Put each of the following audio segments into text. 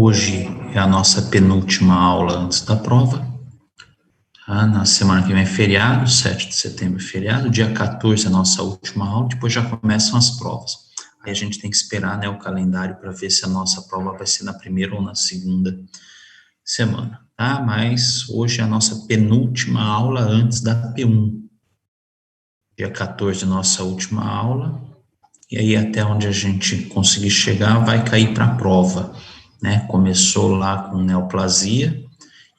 Hoje é a nossa penúltima aula antes da prova. Tá? Na semana que vem é feriado, 7 de setembro é feriado, dia 14 é a nossa última aula, depois já começam as provas. Aí a gente tem que esperar, né, o calendário para ver se a nossa prova vai ser na primeira ou na segunda semana, tá? Mas hoje é a nossa penúltima aula antes da P1. Dia 14 é a nossa última aula, e aí até onde a gente conseguir chegar vai cair para a prova, né? Começou lá com neoplasia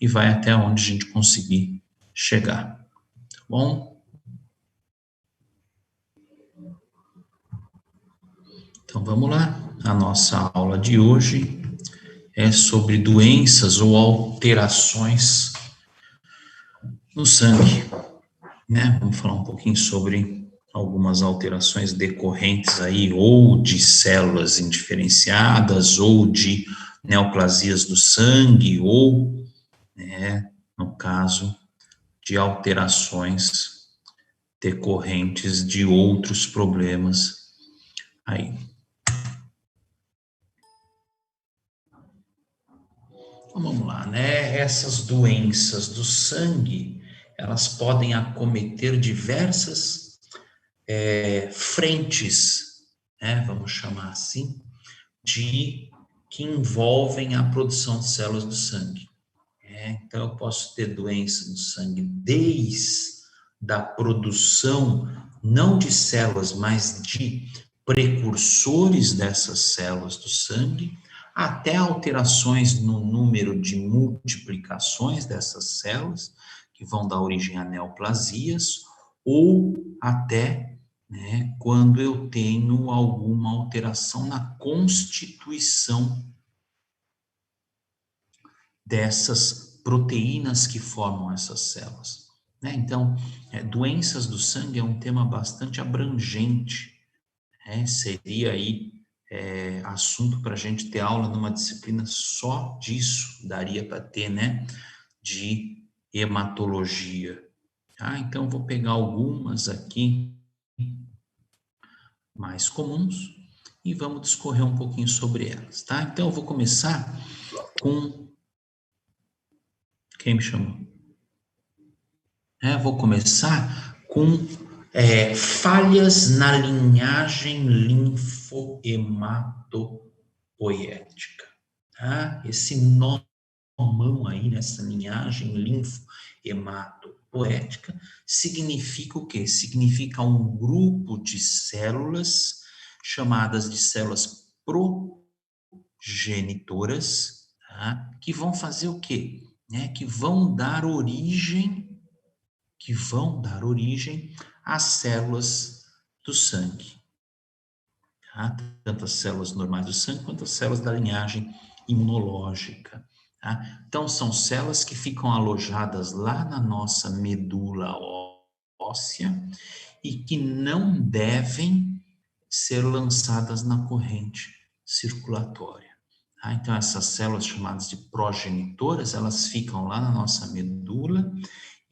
e vai até onde a gente conseguir chegar, tá bom? Então vamos lá. A nossa aula de hoje é sobre doenças ou alterações no sangue, né? Vamos falar um pouquinho sobre algumas alterações decorrentes aí, ou de células indiferenciadas, ou de neoplasias do sangue, ou, né, no caso, de alterações decorrentes de outros problemas aí. Então, vamos lá, né? Essas doenças do sangue, elas podem acometer diversas frentes, né? Vamos chamar assim, de que envolvem a produção de células do sangue. Então, eu posso ter doença no sangue desde da produção, não de células, mas de precursores dessas células do sangue, até alterações no número de multiplicações dessas células, que vão dar origem a neoplasias, ou até, né, quando eu tenho alguma alteração na constituição dessas proteínas que formam essas células, né? Então, doenças do sangue é um tema bastante abrangente, né? Seria aí assunto para a gente ter aula numa disciplina só disso, daria para ter, né? De hematologia. Então, vou pegar algumas aqui mais comuns e vamos discorrer um pouquinho sobre elas, tá? Então, eu vou começar com... Quem me chamou? Vou começar com falhas na linhagem linfohematopoética. Tá? Esse nomão aí nessa linhagem linfohematopoética significa o quê? Significa um grupo de células chamadas de células progenitoras, tá? Que vão fazer o quê? Que vão dar origem às células do sangue, tá? Tanto as células normais do sangue quanto as células da linhagem imunológica, tá? Então, são células que ficam alojadas lá na nossa medula óssea e que não devem ser lançadas na corrente circulatória. Tá? Então, essas células chamadas de progenitoras, elas ficam lá na nossa medula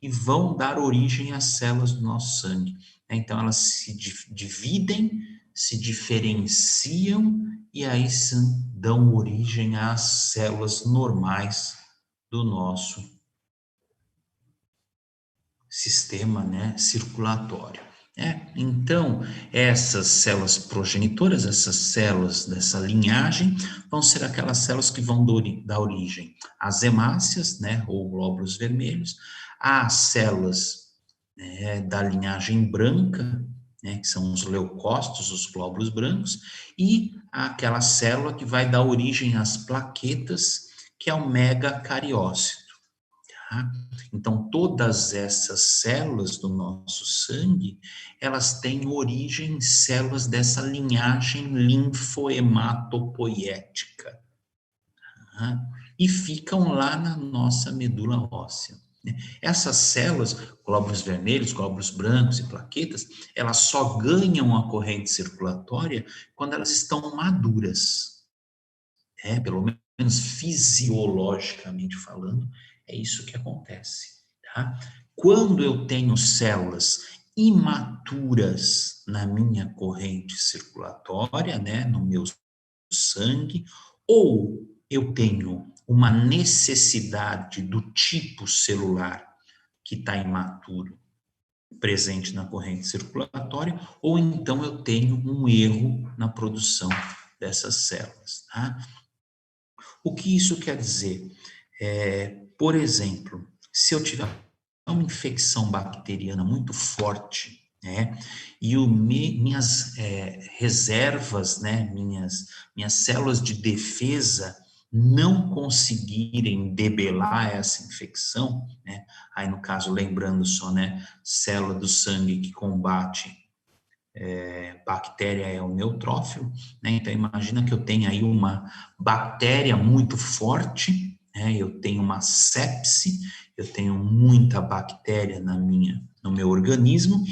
e vão dar origem às células do nosso sangue. Então, elas se dividem, se diferenciam e aí dão origem às células normais do nosso sistema, né, circulatório. Então, essas células progenitoras, essas células dessa linhagem, vão ser aquelas células que vão dar origem às hemácias, né, ou glóbulos vermelhos, às células, né, da linhagem branca, né, que são os leucócitos, os glóbulos brancos, e aquela célula que vai dar origem às plaquetas, que é o megacariócito. Tá? Então, todas essas células do nosso sangue, elas têm origem em células dessa linhagem linfohematopoética, tá? E ficam lá na nossa medula óssea. Essas células, glóbulos vermelhos, glóbulos brancos e plaquetas, elas só ganham a corrente circulatória quando elas estão maduras. Pelo menos fisiologicamente falando, é isso que acontece. Tá? Quando eu tenho células imaturas na minha corrente circulatória, né, no meu sangue, ou eu tenho uma necessidade do tipo celular que está imaturo presente na corrente circulatória, ou então eu tenho um erro na produção dessas células. Tá? O que isso quer dizer? Por exemplo, se eu tiver uma infecção bacteriana muito forte, né, e minhas reservas, né, minhas células de defesa não conseguirem debelar essa infecção, né, aí no caso, lembrando só, né, célula do sangue que combate bactéria é o neutrófilo, né? Então imagina que eu tenho aí uma bactéria muito forte, né? Eu tenho uma sepse, eu tenho muita bactéria no meu organismo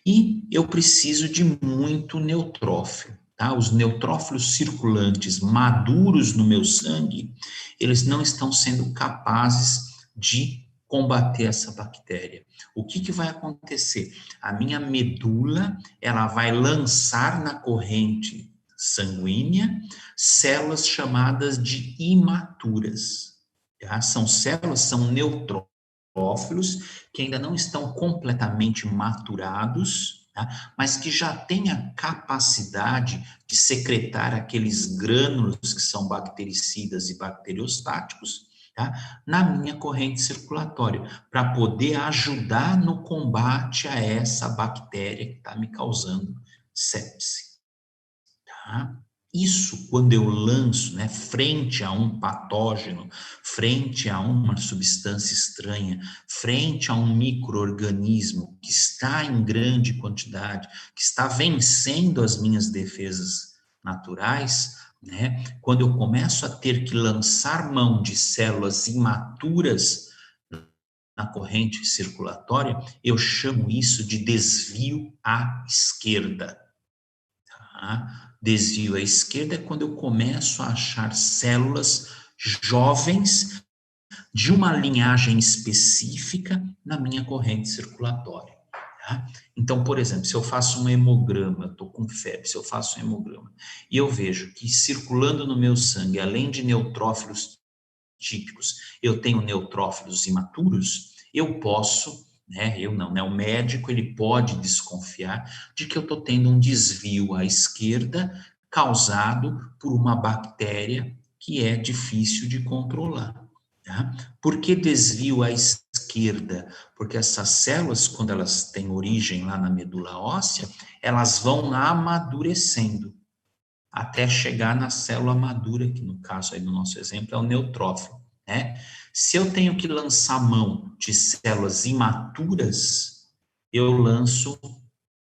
e eu preciso de muito neutrófilo. Tá? Os neutrófilos circulantes maduros no meu sangue, eles não estão sendo capazes de combater essa bactéria. O que vai acontecer? A minha medula, ela vai lançar na corrente sanguínea células chamadas de imaturas. Tá? São neutrófilos que ainda não estão completamente maturados, tá? Mas que já têm a capacidade de secretar aqueles grânulos que são bactericidas e bacteriostáticos, tá? Na minha corrente circulatória, para poder ajudar no combate a essa bactéria que está me causando sepse. Tá? Isso, quando eu lanço, né, frente a um patógeno, frente a uma substância estranha, frente a um micro-organismo que está em grande quantidade, que está vencendo as minhas defesas naturais, né, quando eu começo a ter que lançar mão de células imaturas na corrente circulatória, eu chamo isso de desvio à esquerda. Tá? Desvio à esquerda é quando eu começo a achar células jovens de uma linhagem específica na minha corrente circulatória. Tá? Então, por exemplo, se eu faço um hemograma, estou com febre, se eu faço um hemograma e eu vejo que circulando no meu sangue, além de neutrófilos típicos, eu tenho neutrófilos imaturos, eu posso, né, eu não, né, o médico ele pode desconfiar de que eu estou tendo um desvio à esquerda causado por uma bactéria que é difícil de controlar. Tá? Por que desvio à esquerda? Porque essas células, quando elas têm origem lá na medula óssea, elas vão amadurecendo até chegar na célula madura, que no caso aí do nosso exemplo é o neutrófilo, né? Se eu tenho que lançar mão de células imaturas, eu lanço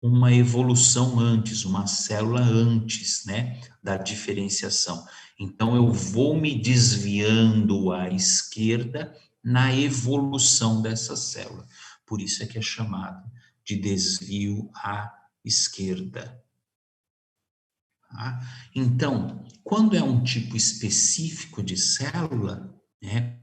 uma evolução antes, uma célula antes, né, da diferenciação. Então eu vou me desviando à esquerda na evolução dessa célula. Por isso é que é chamado de desvio à esquerda. Tá? Então, quando é um tipo específico de célula, né,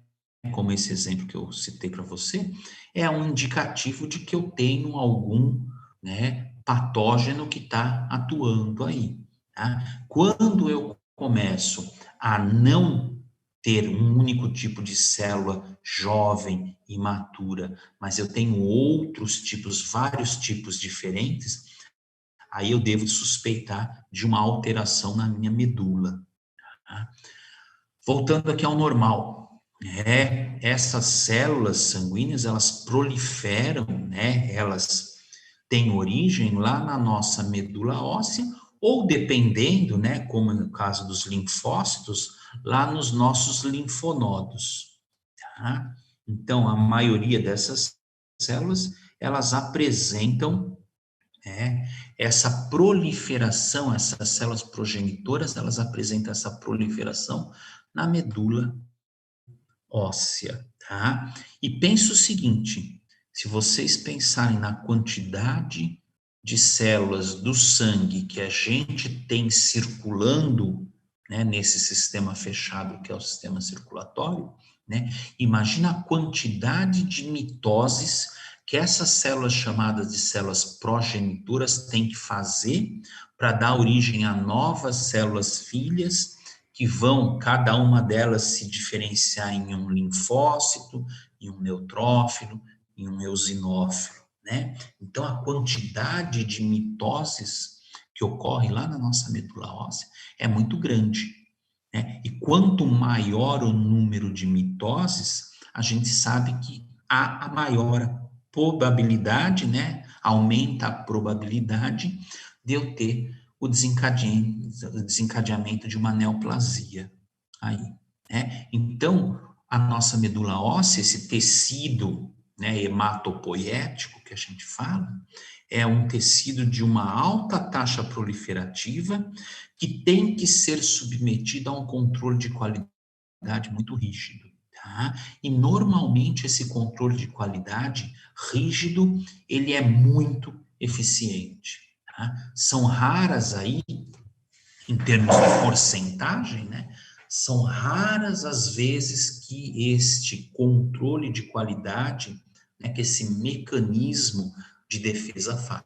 como esse exemplo que eu citei para você, é um indicativo de que eu tenho algum, né, patógeno que está atuando aí. Tá? Quando eu começo a não ter um único tipo de célula jovem, imatura, mas eu tenho outros tipos, vários tipos diferentes, aí eu devo suspeitar de uma alteração na minha medula. Tá? Voltando aqui ao normal, essas células sanguíneas, elas proliferam, né, elas têm origem lá na nossa medula óssea, ou dependendo, né, como no caso dos linfócitos, lá nos nossos linfonodos. Tá? Então, a maioria dessas células, elas apresentam essa proliferação, essas células progenitoras, elas apresentam essa proliferação na medula óssea, tá? E pensa o seguinte, se vocês pensarem na quantidade de células do sangue que a gente tem circulando, né, nesse sistema fechado que é o sistema circulatório, né? Imagina a quantidade de mitoses que essas células chamadas de células progenitoras têm que fazer para dar origem a novas células filhas que vão, cada uma delas, se diferenciar em um linfócito, em um neutrófilo, em um eosinófilo, né? Então, a quantidade de mitoses que ocorre lá na nossa medula óssea é muito grande, né? E quanto maior o número de mitoses, a gente sabe que há a maior probabilidade, né? Aumenta a probabilidade de eu ter o desencadeamento de uma neoplasia aí, né? Então, a nossa medula óssea, esse tecido, né, hematopoético que a gente fala, é um tecido de uma alta taxa proliferativa que tem que ser submetido a um controle de qualidade muito rígido, tá? E normalmente esse controle de qualidade rígido, ele é muito eficiente, tá? São raras aí, em termos de porcentagem, né? São raras as vezes que este controle de qualidade, né, que esse mecanismo de defesa falha,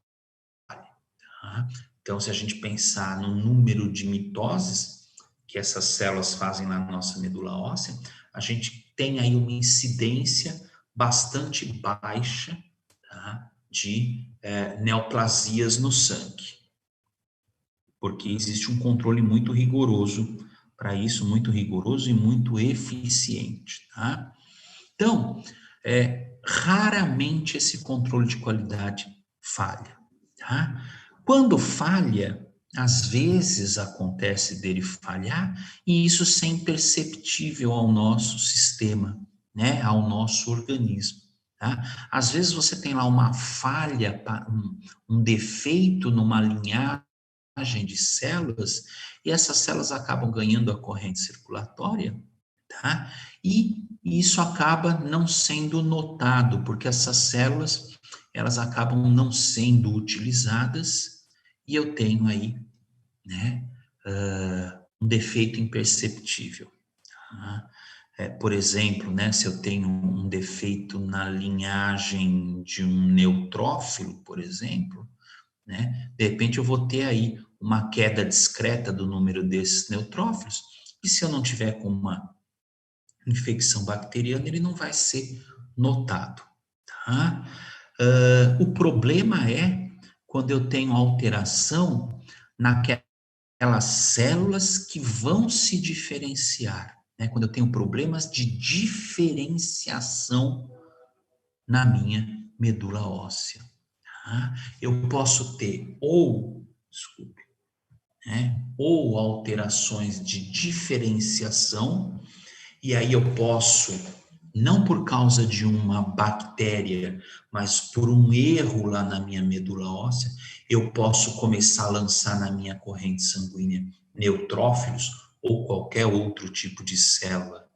tá? Então, se a gente pensar no número de mitoses que essas células fazem lá na nossa medula óssea, a gente tem aí uma incidência bastante baixa, tá, de neoplasias no sangue, porque existe um controle muito rigoroso para isso, muito rigoroso e muito eficiente, tá? Então, raramente esse controle de qualidade falha, tá? Quando falha, às vezes acontece dele falhar, e isso sem perceptível ao nosso sistema, né? Ao nosso organismo, tá? Às vezes você tem lá uma falha, um defeito numa linhagem de células, e essas células acabam ganhando a corrente circulatória, tá? E isso acaba não sendo notado, porque essas células, elas acabam não sendo utilizadas, e eu tenho aí, né, um defeito imperceptível, tá? Por exemplo, né, se eu tenho um defeito na linhagem de um neutrófilo, por exemplo, né? De repente eu vou ter aí uma queda discreta do número desses neutrófilos, e se eu não tiver com uma infecção bacteriana, ele não vai ser notado, tá? O problema é quando eu tenho alteração naquelas células que vão se diferenciar, né? Quando eu tenho problemas de diferenciação na minha medula óssea, tá? Eu posso ter desculpe, né? Ou alterações de diferenciação, e aí eu posso, não por causa de uma bactéria, mas por um erro lá na minha medula óssea, eu posso começar a lançar na minha corrente sanguínea neutrófilos ou qualquer outro tipo de célula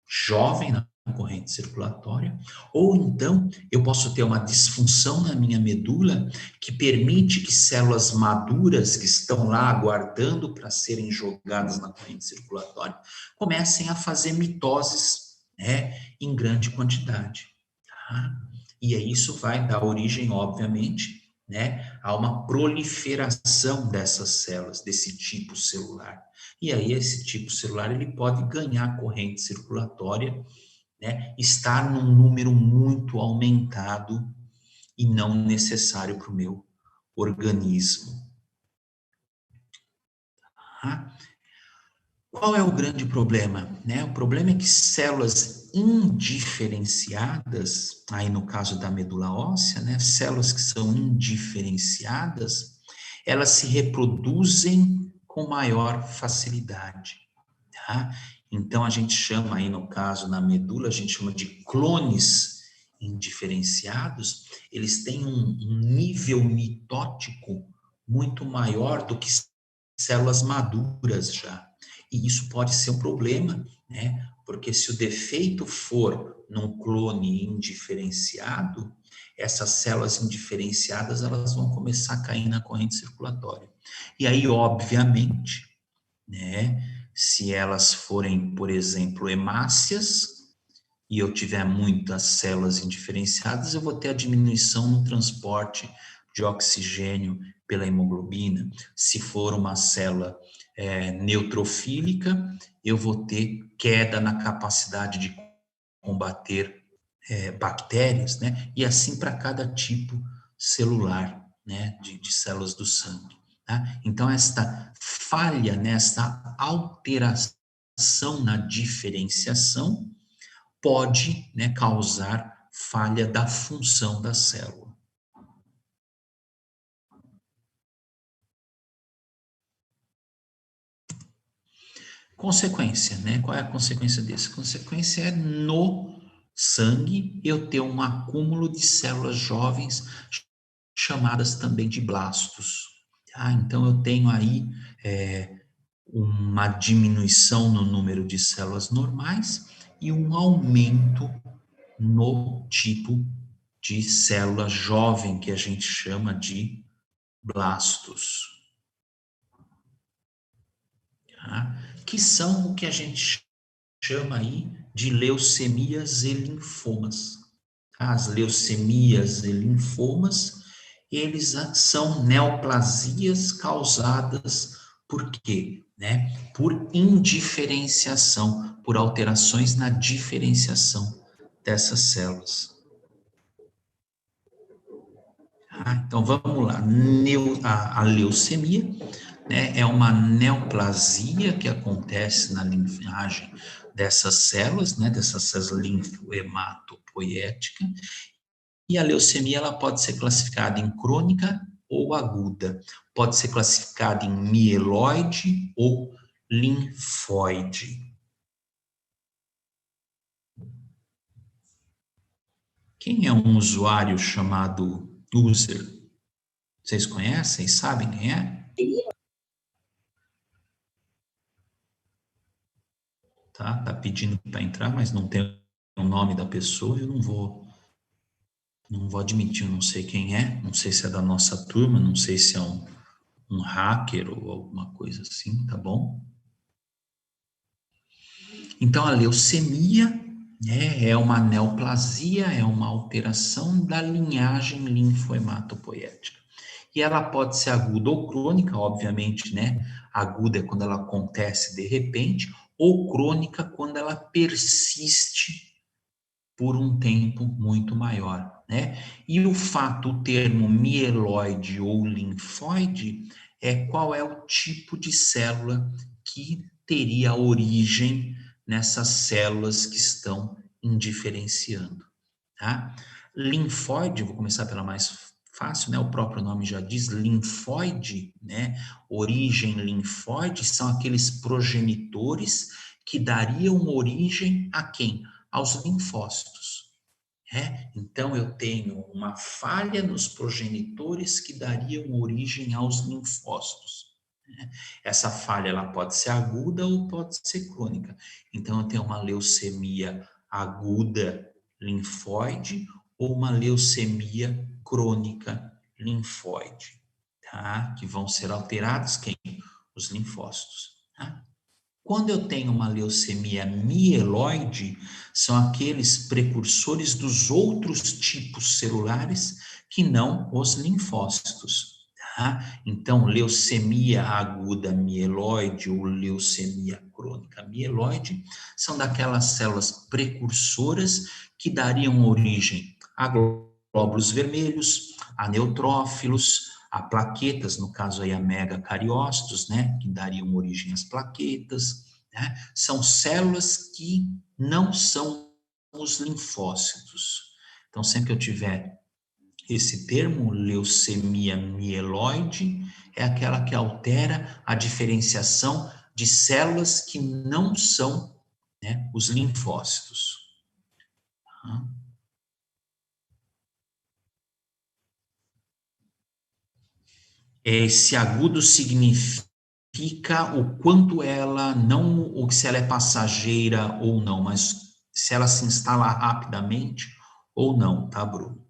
jovem na corrente circulatória, ou então eu posso ter uma disfunção na minha medula que permite que células maduras que estão lá aguardando para serem jogadas na corrente circulatória comecem a fazer mitoses, né, em grande quantidade, tá? E aí isso vai dar origem, obviamente, né, a uma proliferação dessas células, desse tipo celular. E aí esse tipo celular ele pode ganhar corrente circulatória, né, estar num número muito aumentado e não necessário para o meu organismo. Tá? Qual é o grande problema? Né? O problema é que células indiferenciadas, aí no caso da medula óssea, né, células que são indiferenciadas, elas se reproduzem com maior facilidade, tá? Então a gente chama aí no caso na medula, a gente chama de clones indiferenciados, eles têm um nível mitótico muito maior do que células maduras já. E isso pode ser um problema, né? Porque se o defeito for num clone indiferenciado, essas células indiferenciadas, elas vão começar a cair na corrente circulatória. E aí, obviamente, né, se elas forem, por exemplo, hemácias, e eu tiver muitas células indiferenciadas, eu vou ter a diminuição no transporte de oxigênio pela hemoglobina. Se for uma célula neutrofílica, eu vou ter queda na capacidade de combater bactérias, né? E assim para cada tipo celular, né? De células do sangue. Tá? Então, esta falha, nesta alteração na diferenciação, pode, né, causar falha da função da célula. Consequência, né? Qual é a consequência disso? A consequência é no sangue eu ter um acúmulo de células jovens chamadas também de blastos. Tá? Então eu tenho aí uma diminuição no número de células normais e um aumento no tipo de célula jovem que a gente chama de blastos. Tá? Que são o que a gente chama aí de leucemias e linfomas. As leucemias e linfomas, eles são neoplasias causadas por quê? Né? Por indiferenciação, por alterações na diferenciação dessas células. Então vamos lá. A leucemia, né, é uma neoplasia que acontece na linfagem dessas células, né, dessas células linfohematopoéticas, e a leucemia ela pode ser classificada em crônica ou aguda, pode ser classificada em mieloide ou linfóide. Quem é um usuário chamado user? Vocês conhecem? Sabem quem é? Tá pedindo para entrar, mas não tem o nome da pessoa, eu não vou admitir, eu não sei quem é, não sei se é da nossa turma, não sei se é um hacker ou alguma coisa assim, tá bom? Então, a leucemia, né, é uma neoplasia, é uma alteração da linhagem linfohematopoética. E ela pode ser aguda ou crônica, obviamente, né? Aguda é quando ela acontece de repente, ou crônica quando ela persiste por um tempo muito maior, né? E o termo mieloide ou linfóide é qual é o tipo de célula que teria origem nessas células que estão indiferenciando, tá? Linfóide, vou começar pela mais fácil, né? O próprio nome já diz linfóide, né? Origem linfóide são aqueles progenitores que dariam origem a quem? Aos linfócitos. Então, eu tenho uma falha nos progenitores que dariam origem aos linfócitos. Essa falha ela pode ser aguda ou pode ser crônica. Então, eu tenho uma leucemia aguda linfóide ou uma leucemia crônica linfóide, tá? Que vão ser alterados quem? Os linfócitos, tá? Quando eu tenho uma leucemia mieloide, são aqueles precursores dos outros tipos celulares que não os linfócitos. Tá? Então, leucemia aguda mieloide ou leucemia crônica mieloide são daquelas células precursoras que dariam origem a glóbulos vermelhos, a neutrófilos, a plaquetas, no caso aí a megacariócitos, né, que dariam origem às plaquetas, né? São células que não são os linfócitos. Então, sempre que eu tiver esse termo, leucemia mieloide, é aquela que altera a diferenciação de células que não são, né, os linfócitos. Tá? Esse agudo significa o quanto ela não, ou se ela é passageira ou não, mas se ela se instala rapidamente ou não, tá, Bruno?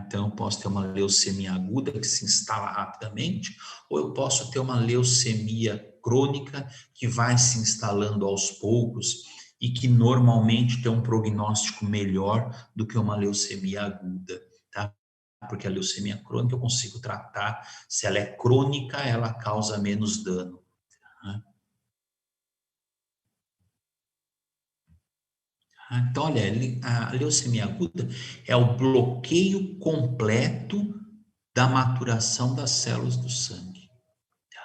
Então eu posso ter uma leucemia aguda que se instala rapidamente, ou eu posso ter uma leucemia crônica que vai se instalando aos poucos e que normalmente tem um prognóstico melhor do que uma leucemia aguda, tá? Porque a leucemia crônica eu consigo tratar, se ela é crônica, ela causa menos dano. Tá? Então, olha, a leucemia aguda é o bloqueio completo da maturação das células do sangue.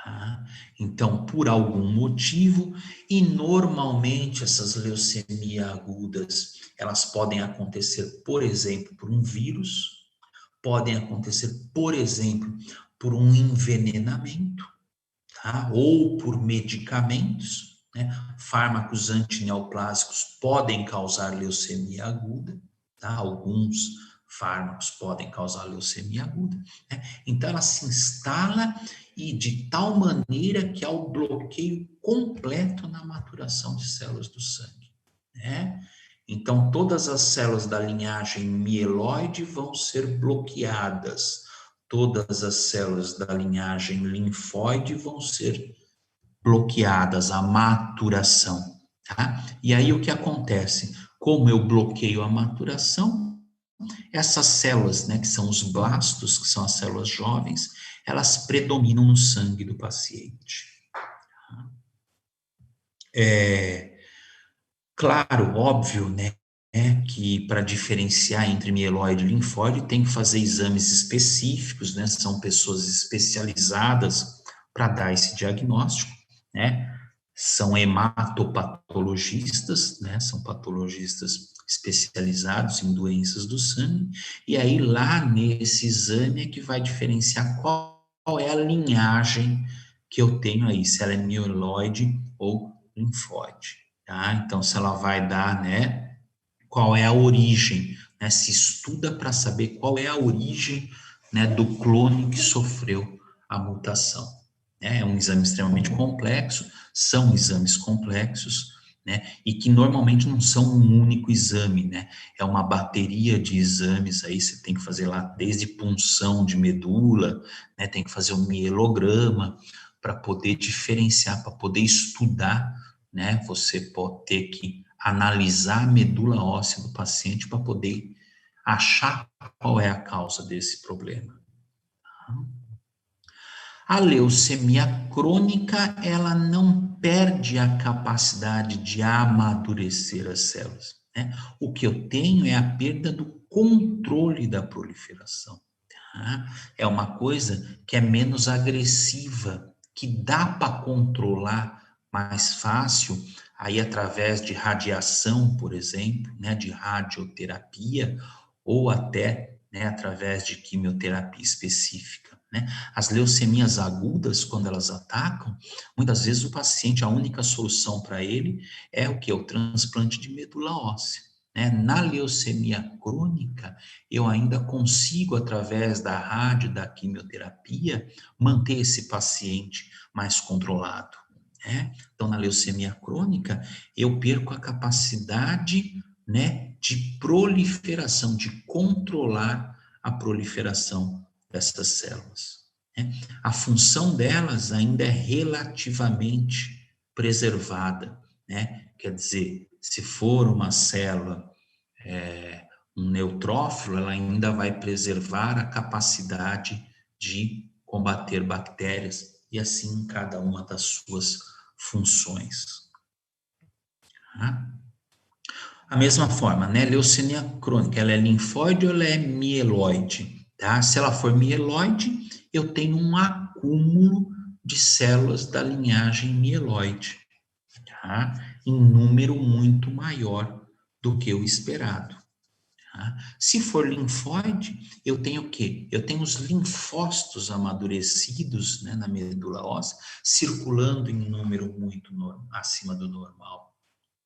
Tá? Então, por algum motivo, e normalmente essas leucemias agudas, elas podem acontecer, por exemplo, por um vírus, podem acontecer, por exemplo, por um envenenamento, tá? Ou por medicamentos, né? Fármacos antineoplásicos podem causar leucemia aguda, tá? Alguns fármacos podem causar leucemia aguda, né? Então ela se instala e de tal maneira que há o bloqueio completo na maturação de células do sangue, né? Então todas as células da linhagem mieloide vão ser bloqueadas. Todas as células da linhagem linfóide vão ser bloqueadas, a maturação, tá? E aí o que acontece? Como eu bloqueio a maturação, essas células, né, que são os blastos, que são as células jovens, elas predominam no sangue do paciente. É claro, óbvio, né, que para diferenciar entre mieloide e linfóide tem que fazer exames específicos, né? São pessoas especializadas para dar esse diagnóstico, né? São hematopatologistas, né? São patologistas especializados em doenças do sangue, e aí lá nesse exame é que vai diferenciar qual é a linhagem que eu tenho aí, se ela é mieloide ou linfóide, tá? Então, se ela vai dar, né, qual é a origem, né? Se estuda para saber qual é a origem, né, do clone que sofreu a mutação. É um exame extremamente complexo, são exames complexos, né, e que normalmente não são um único exame, né, é uma bateria de exames, aí você tem que fazer lá desde punção de medula, né, tem que fazer um mielograma para poder diferenciar, para poder estudar, né, você pode ter que analisar a medula óssea do paciente para poder achar qual é a causa desse problema. A leucemia crônica, ela não perde a capacidade de amadurecer as células, né? O que eu tenho é a perda do controle da proliferação, tá? É uma coisa que é menos agressiva, que dá para controlar mais fácil, aí através de radiação, por exemplo, né, de radioterapia, ou até, né, através de quimioterapia específica, né? As leucemias agudas, quando elas atacam, muitas vezes o paciente, a única solução para ele é o que? O transplante de medula óssea, né? Na leucemia crônica, eu ainda consigo, através da rádio, da quimioterapia, manter esse paciente mais controlado, né? Então, na leucemia crônica, eu perco a capacidade, né, de proliferação, de controlar a proliferação dessas células, né? A função delas ainda é relativamente preservada, né? Quer dizer, se for uma célula, um neutrófilo, ela ainda vai preservar a capacidade de combater bactérias e assim cada uma das suas funções. Tá? A mesma forma, né? Leucemia crônica, ela é linfóide ou ela é mieloide? Tá? Se ela for mieloide, eu tenho um acúmulo de células da linhagem mieloide, tá? Em número muito maior do que o esperado. Tá? Se for linfóide, eu tenho o quê? Eu tenho os linfócitos amadurecidos, né, na medula óssea, circulando em um número muito acima do normal,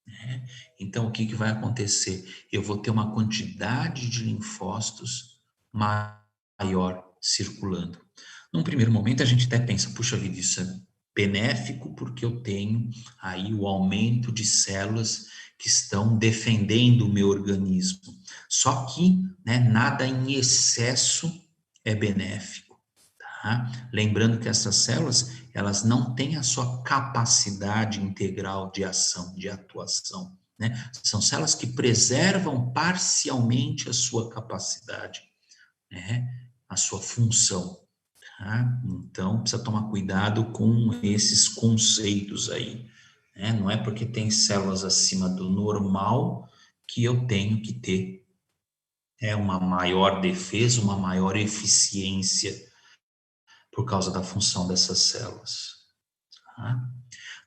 né? Então, o que vai acontecer? Eu vou ter uma quantidade de linfócitos maior circulando. Num primeiro momento, a gente até pensa, puxa vida, isso é benéfico porque eu tenho aí o aumento de células que estão defendendo o meu organismo. Só que, né, nada em excesso é benéfico. Tá? Lembrando que essas células, elas não têm a sua capacidade integral de ação, de atuação, né? São células que preservam parcialmente a sua capacidade né, a sua função. Tá? Então, precisa tomar cuidado com esses conceitos aí, né? Não é porque tem células acima do normal que eu tenho que ter uma maior defesa, uma maior eficiência por causa da função dessas células. Tá?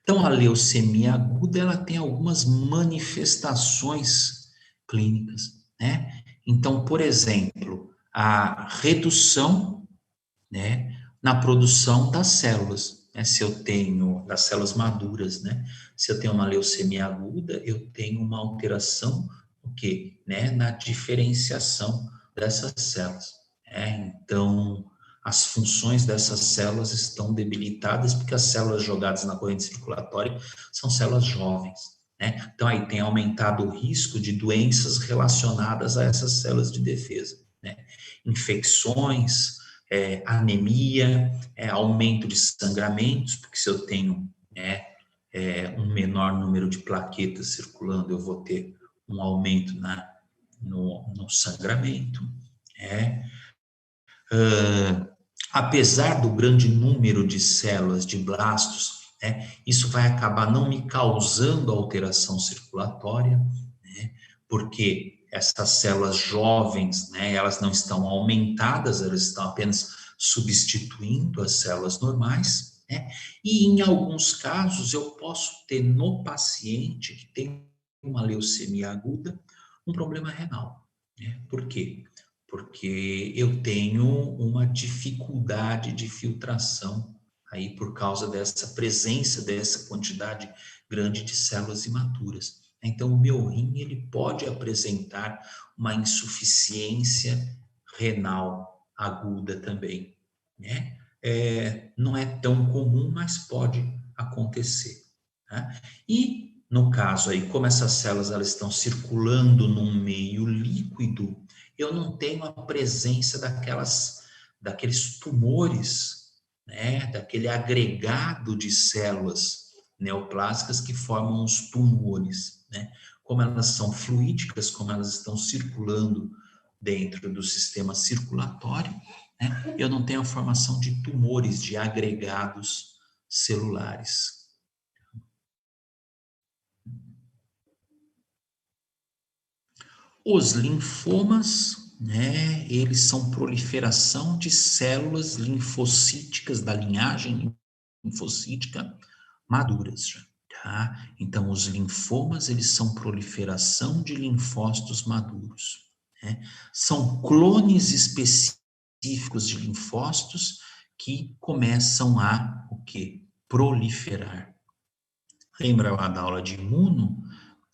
Então, a leucemia aguda, ela tem algumas manifestações clínicas, né? Então, por exemplo, a redução, né, na produção das células, né? Se eu tenho, das células maduras, né? Se eu tenho uma leucemia aguda, eu tenho uma alteração, o quê? Né? Na diferenciação dessas células. Então, as funções dessas células estão debilitadas porque as células jogadas na corrente circulatória são células jovens, né? Então, aí tem aumentado o risco de doenças relacionadas a essas células de defesa, né? Infecções, anemia, aumento de sangramentos, porque se eu tenho um menor número de plaquetas circulando, eu vou ter um aumento no sangramento. Apesar do grande número de células, de blastos, isso vai acabar não me causando alteração circulatória, né, porque essas células jovens, elas não estão aumentadas, elas estão apenas substituindo as células normais, e em alguns casos eu posso ter no paciente que tem uma leucemia aguda, um problema renal. Por quê? Porque eu tenho uma dificuldade de filtração aí por causa dessa presença dessa quantidade grande de células imaturas. Então, o meu rim, ele pode apresentar uma insuficiência renal aguda também, né? Não é tão comum, mas pode acontecer. Tá? E, no caso aí, como essas células elas estão circulando num meio líquido, eu não tenho a presença daqueles tumores, daquele agregado de células neoplásicas que formam os tumores, Como elas são fluídicas, como elas estão circulando dentro do sistema circulatório, eu não tenho a formação de tumores, de agregados celulares. Os linfomas, eles são proliferação de células linfocíticas da linhagem linfocítica maduras, tá? Então, os linfomas, eles são proliferação de linfócitos maduros, São clones específicos de linfócitos que começam a, o quê? Proliferar. Lembra lá da aula de imuno?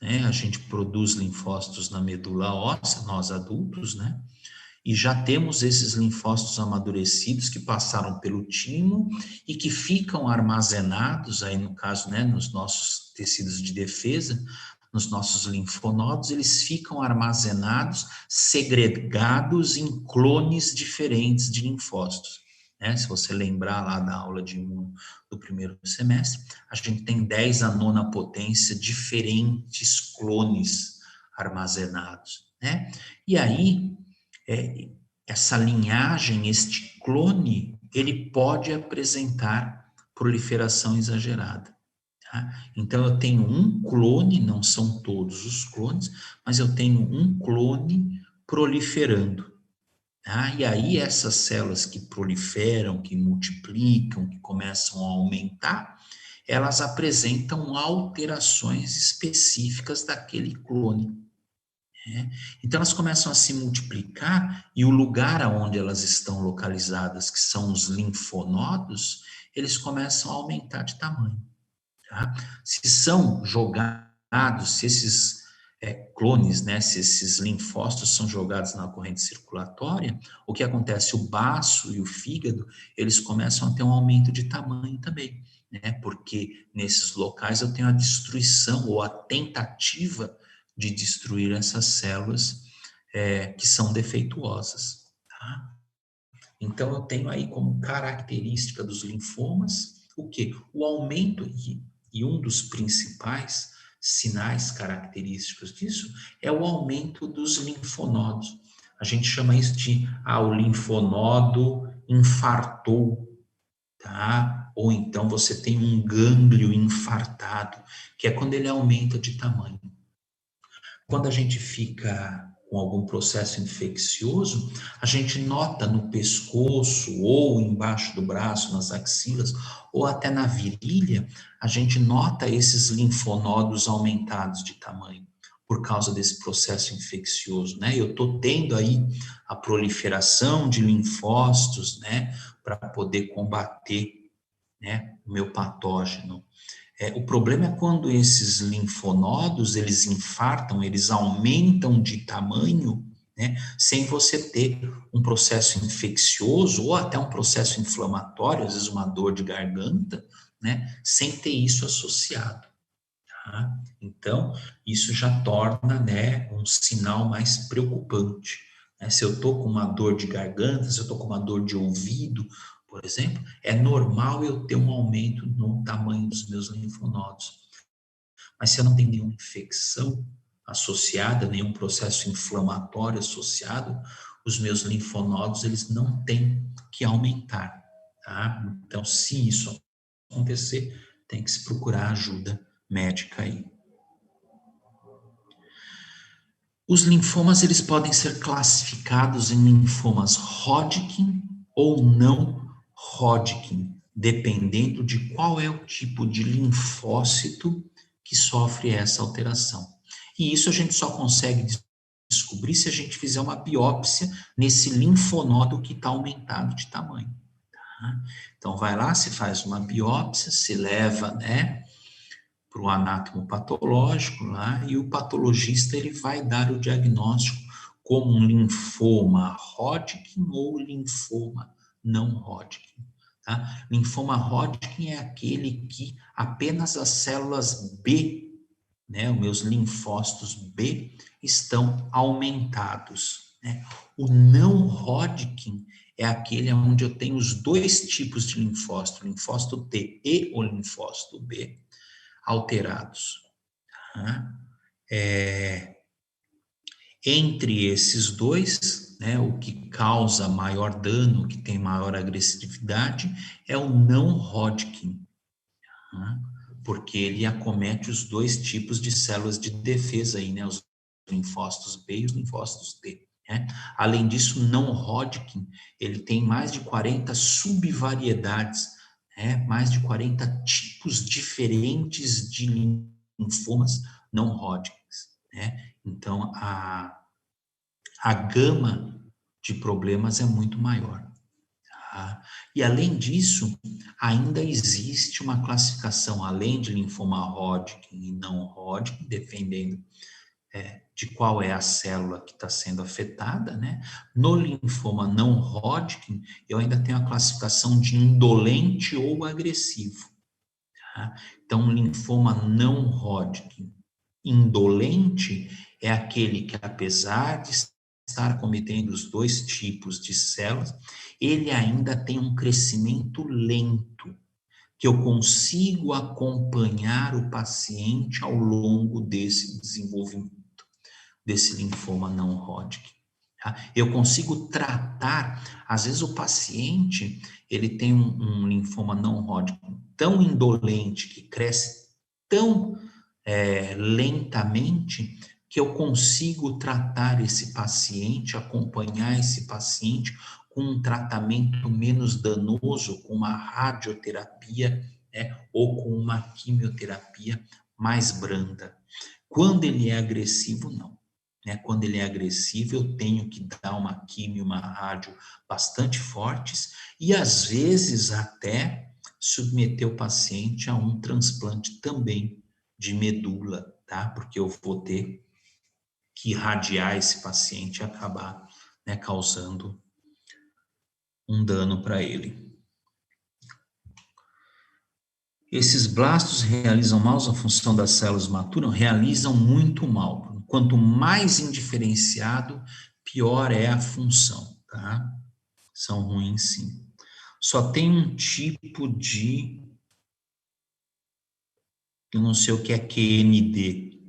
A gente produz linfócitos na medula óssea, nós adultos, e já temos esses linfócitos amadurecidos que passaram pelo timo e que ficam armazenados, aí no caso, nos nossos tecidos de defesa, nos nossos linfonodos, eles ficam armazenados, segregados em clones diferentes de linfócitos. Se você lembrar lá da aula de imuno do primeiro semestre, a gente tem 10 à nona potência diferentes clones armazenados, E aí, essa linhagem, este clone, ele pode apresentar proliferação exagerada. Tá? Então, eu tenho um clone, não são todos os clones, mas eu tenho um clone proliferando. Tá? E aí, essas células que proliferam, que multiplicam, que começam a aumentar, elas apresentam alterações específicas daquele clone. Então, elas começam a se multiplicar e o lugar onde elas estão localizadas, que são os linfonodos, eles começam a aumentar de tamanho. Tá? Se são jogados, se esses clones, se esses linfócitos são jogados na corrente circulatória, o que acontece? O baço e o fígado, eles começam a ter um aumento de tamanho também, porque nesses locais eu tenho a destruição ou a tentativa de destruir essas células que são defeituosas. Tá? Então, eu tenho aí como característica dos linfomas o quê? O aumento, e um dos principais sinais característicos disso é o aumento dos linfonodos. A gente chama isso de, o linfonodo infartou, tá? Ou então você tem um gânglio infartado, que é quando ele aumenta de tamanho. Quando a gente fica com algum processo infeccioso, a gente nota no pescoço, ou embaixo do braço, nas axilas, ou até na virilha, a gente nota esses linfonodos aumentados de tamanho, por causa desse processo infeccioso, né? Eu estou tendo aí a proliferação de linfócitos, né, para poder combater, né, o meu patógeno. O problema é quando esses linfonodos, eles infartam, eles aumentam de tamanho, né, sem você ter um processo infeccioso ou até um processo inflamatório, às vezes uma dor de garganta, né, sem ter isso associado. Tá? Então, isso já torna, né, um sinal mais preocupante. Né? Se eu estou com uma dor de garganta, se eu estou com uma dor de ouvido, por exemplo, é normal eu ter um aumento no tamanho dos meus linfonodos. Mas se eu não tenho nenhuma infecção associada, nenhum processo inflamatório associado, os meus linfonodos, eles não têm que aumentar, tá? Então, se isso acontecer, tem que se procurar ajuda médica aí. Os linfomas, eles podem ser classificados em linfomas Hodgkin ou não Hodgkin, dependendo de qual é o tipo de linfócito que sofre essa alteração. E isso a gente só consegue descobrir se a gente fizer uma biópsia nesse linfonodo que está aumentado de tamanho. Tá? Então, vai lá, se faz uma biópsia, se leva, né, para o anatomopatológico lá, e o patologista ele vai dar o diagnóstico como um linfoma Hodgkin ou linfoma não Hodgkin. Tá? Linfoma Hodgkin é aquele que apenas as células B, né, os meus linfócitos B, estão aumentados. Né? O não Hodgkin é aquele onde eu tenho os dois tipos de linfócito, o linfócito T e o linfócito B, alterados. Tá? Entre esses dois, né, o que causa maior dano, o que tem maior agressividade, é o não Hodgkin, tá? Porque ele acomete os dois tipos de células de defesa, aí, né, os linfócitos B e os linfócitos T. Né? Além disso, o não Hodgkin, ele tem mais de 40 subvariedades, né, mais de 40 tipos diferentes de linfomas não Hodgkins. Né? Então, a gama de problemas é muito maior. Tá? E, além disso, ainda existe uma classificação, além de linfoma Hodgkin e não Hodgkin, dependendo de qual é a célula que está sendo afetada, né? No linfoma não Hodgkin, eu ainda tenho a classificação de indolente ou agressivo. Tá? Então, linfoma não Hodgkin indolente é aquele que, apesar de estar cometendo os dois tipos de células, ele ainda tem um crescimento lento, que eu consigo acompanhar o paciente ao longo desse desenvolvimento, desse linfoma não Hodgkin. Tá? Eu consigo tratar, às vezes o paciente, ele tem um linfoma não Hodgkin tão indolente, que cresce tão lentamente, que eu consigo tratar esse paciente, acompanhar esse paciente com um tratamento menos danoso, com uma radioterapia, né, ou com uma quimioterapia mais branda. Quando ele é agressivo, não. Né? Quando ele é agressivo, eu tenho que dar uma quimio, uma rádio bastante fortes e, às vezes, até submeter o paciente a um transplante também de medula, tá? Porque eu vou ter que irradiar esse paciente e acabar, né, causando um dano para ele. Esses blastos realizam mal a função das células maturam? Realizam muito mal. Quanto mais indiferenciado, pior é a função, tá? São ruins, sim. Só tem um tipo de... Eu não sei o que é QND.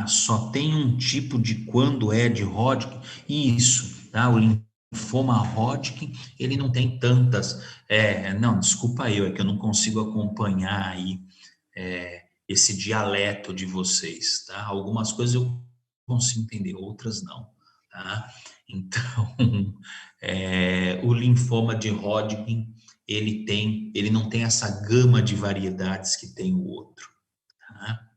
Só tem um tipo de quando é de Hodgkin? Isso, tá? O linfoma Hodgkin, ele não tem tantas. Não, desculpa eu, é que eu não consigo acompanhar aí esse dialeto de vocês, tá? Algumas coisas eu consigo entender, outras não, tá? Então, o linfoma de Hodgkin, ele não tem essa gama de variedades que tem o outro, tá?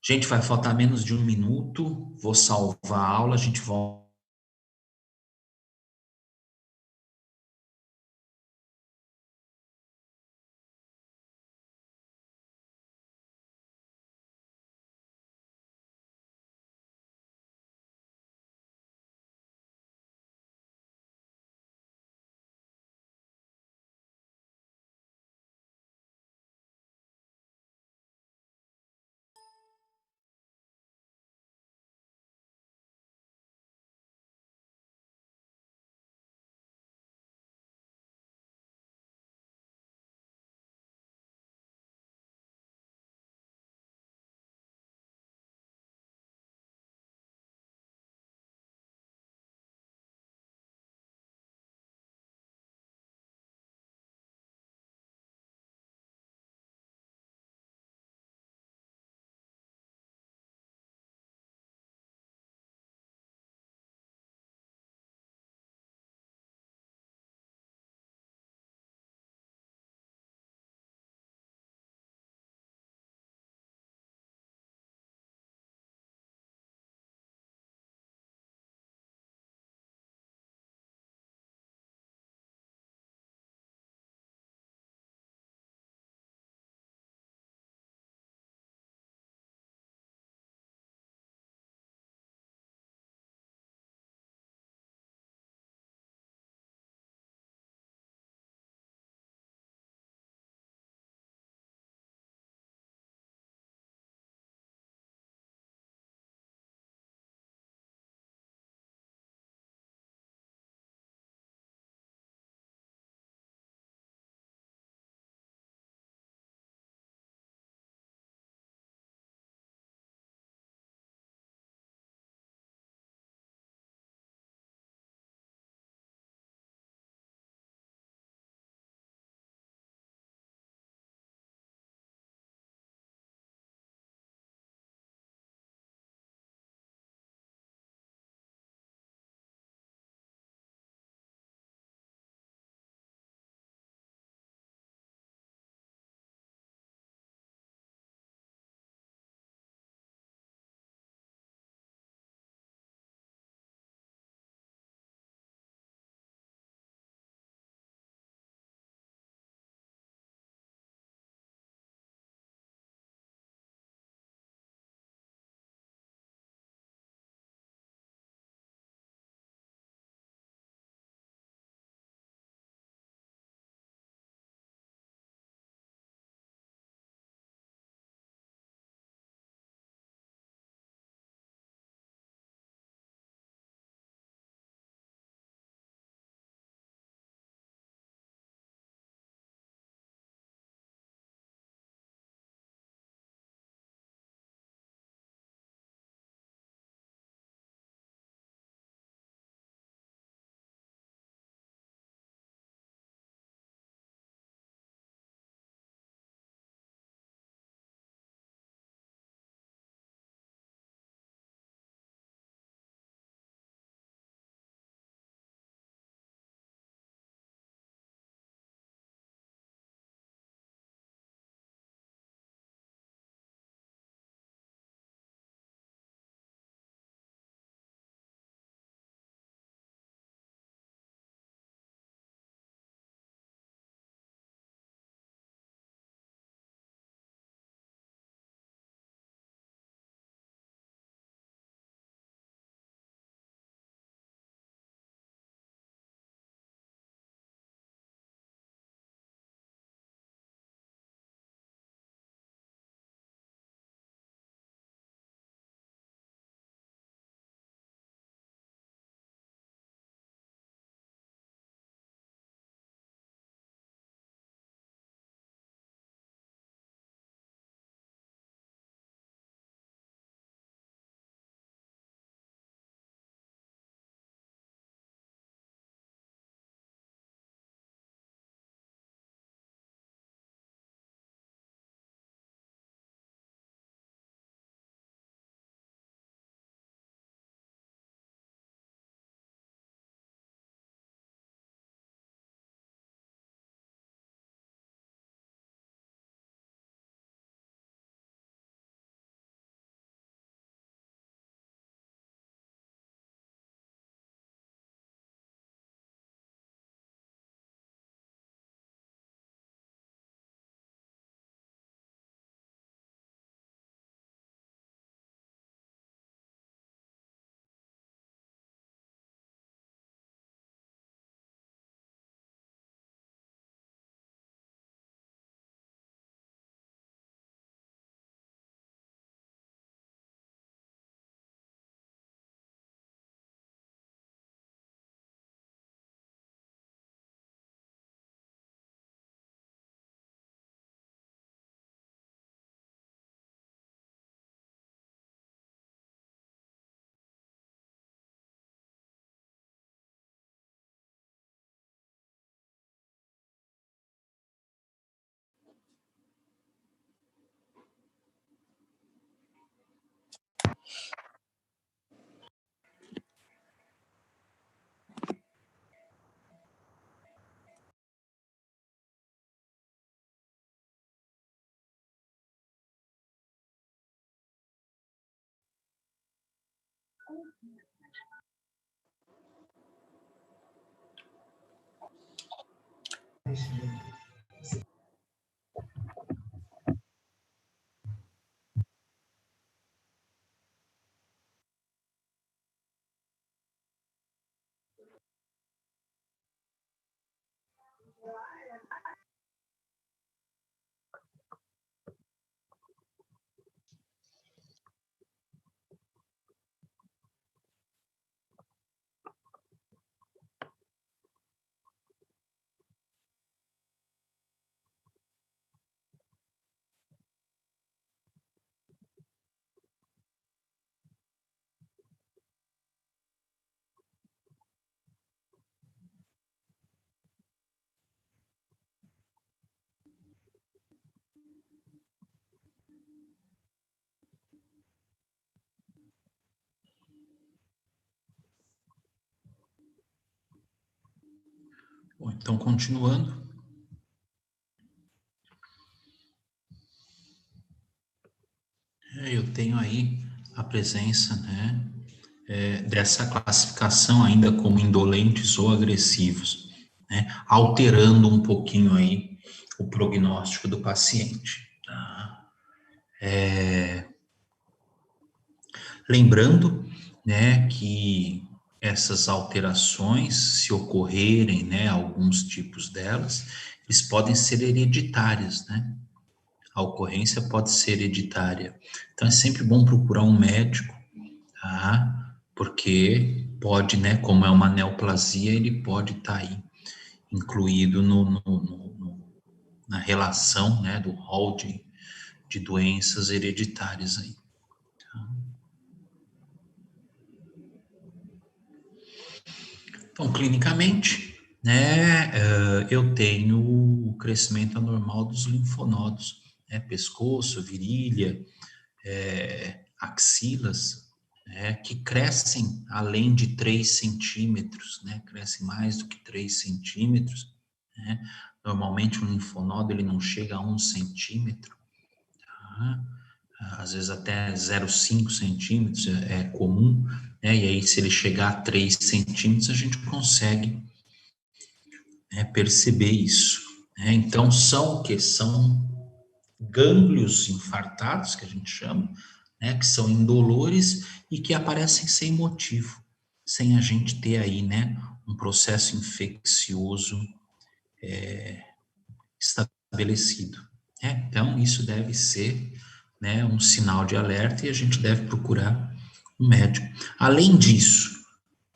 Gente, vai faltar menos de um minuto, vou salvar a aula, a gente volta. Bom, então, continuando. Eu tenho aí a presença, né, dessa classificação ainda como indolentes ou agressivos, né, alterando um pouquinho aí o prognóstico do paciente. Tá? Lembrando, né, que essas alterações, se ocorrerem, né, alguns tipos delas, eles podem ser hereditárias, né? A ocorrência pode ser hereditária. Então é sempre bom procurar um médico, tá? Porque pode, né, como é uma neoplasia, ele pode estar aí incluído na relação, né, do rol de doenças hereditárias aí. Então, clinicamente, né, eu tenho o crescimento anormal dos linfonodos, né, pescoço, virilha, axilas, né, que crescem além de 3 centímetros, né, crescem mais do que 3 centímetros, né. Normalmente, o linfonodo ele não chega a 1 centímetro, tá? Às vezes até 0,5 centímetros é comum, né? E aí, se ele chegar a 3 centímetros, a gente consegue, né, perceber isso, né? Então, são o que? São gânglios infartados, que a gente chama, né? Que são indolores e que aparecem sem motivo, sem a gente ter aí, né, um processo infeccioso estabelecido, né? Então, isso deve ser, né, um sinal de alerta e a gente deve procurar um médico. Além disso,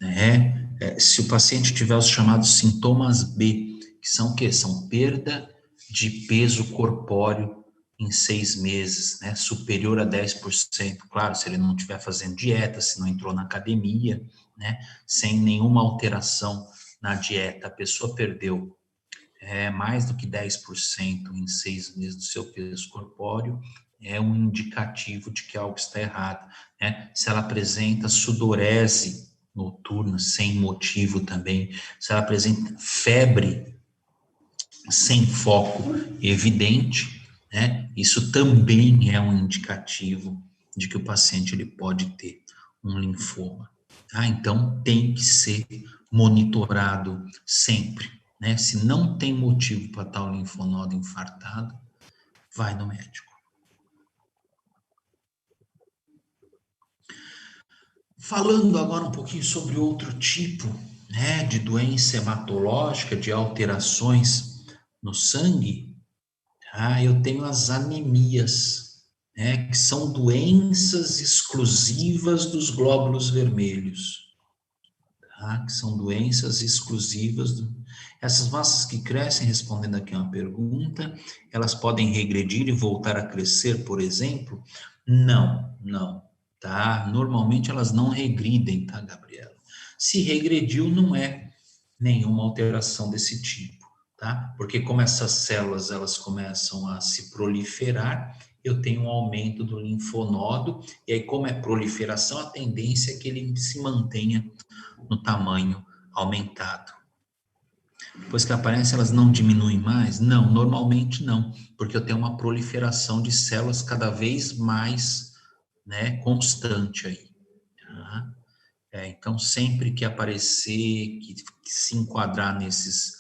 né, se o paciente tiver os chamados sintomas B, que são o quê? São perda de peso corpóreo em 6 meses, né, superior a 10%. Claro, se ele não estiver fazendo dieta, se não entrou na academia, né, sem nenhuma alteração na dieta, a pessoa perdeu mais do que 10% em 6 meses do seu peso corpóreo, é um indicativo de que algo está errado, né? Se ela apresenta sudorese noturna sem motivo também, se ela apresenta febre sem foco evidente, né? Isso também é um indicativo de que o paciente ele pode ter um linfoma, tá? Então tem que ser monitorado sempre, né? Se não tem motivo para estar o linfonodo infartado, vai no médico. Falando agora um pouquinho sobre outro tipo, né, de doença hematológica, de alterações no sangue, eu tenho as anemias, né, que são doenças exclusivas dos glóbulos vermelhos, tá? Que são doenças exclusivas essas massas que crescem, respondendo aqui uma pergunta, elas podem regredir e voltar a crescer, por exemplo? Não, não, tá? Normalmente elas não regridem, tá, Gabriela? Se regrediu, não é nenhuma alteração desse tipo, tá? Porque como essas células elas começam a se proliferar, eu tenho um aumento do linfonodo, e aí como é proliferação, a tendência é que ele se mantenha no tamanho aumentado. Depois que aparece, elas não diminuem mais? Não, normalmente não, porque eu tenho uma proliferação de células cada vez mais, né, constante aí. Tá? Então, sempre que aparecer, que se enquadrar nesses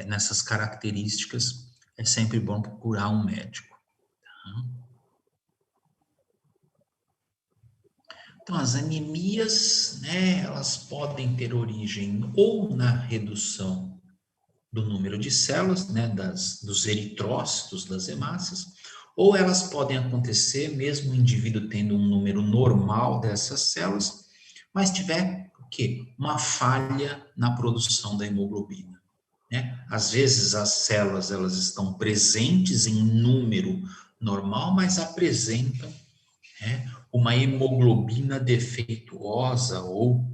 nessas características, é sempre bom procurar um médico. Tá? Então, as anemias, né, elas podem ter origem ou na redução do número de células, né, dos eritrócitos, das hemácias, ou elas podem acontecer mesmo o indivíduo tendo um número normal dessas células, mas tiver o quê? Uma falha na produção da hemoglobina, né? Às vezes as células elas estão presentes em número normal, mas apresentam, né, uma hemoglobina defeituosa ou,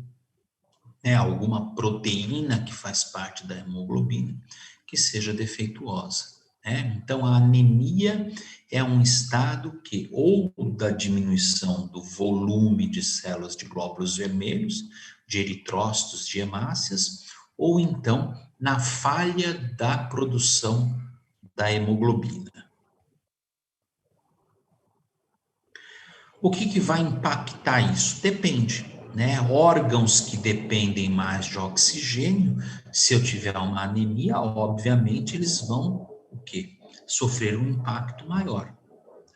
né, alguma proteína que faz parte da hemoglobina que seja defeituosa. Né? Então, a anemia é um estado que, ou da diminuição do volume de células de glóbulos vermelhos, de eritrócitos, de hemácias, ou então na falha da produção da hemoglobina. O que vai impactar isso? Depende, né? Órgãos que dependem mais de oxigênio, se eu tiver uma anemia, obviamente eles vão o quê? Sofrer um impacto maior.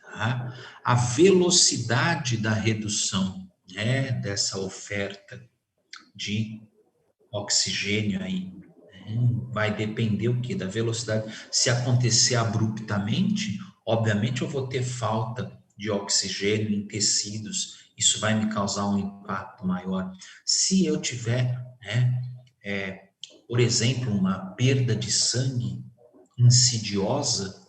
Tá? A velocidade da redução, né, dessa oferta de oxigênio aí, né, vai depender o quê? Da velocidade. Se acontecer abruptamente, obviamente eu vou ter falta de oxigênio em tecidos, isso vai me causar um impacto maior. Se eu tiver, né, por exemplo, uma perda de sangue insidiosa,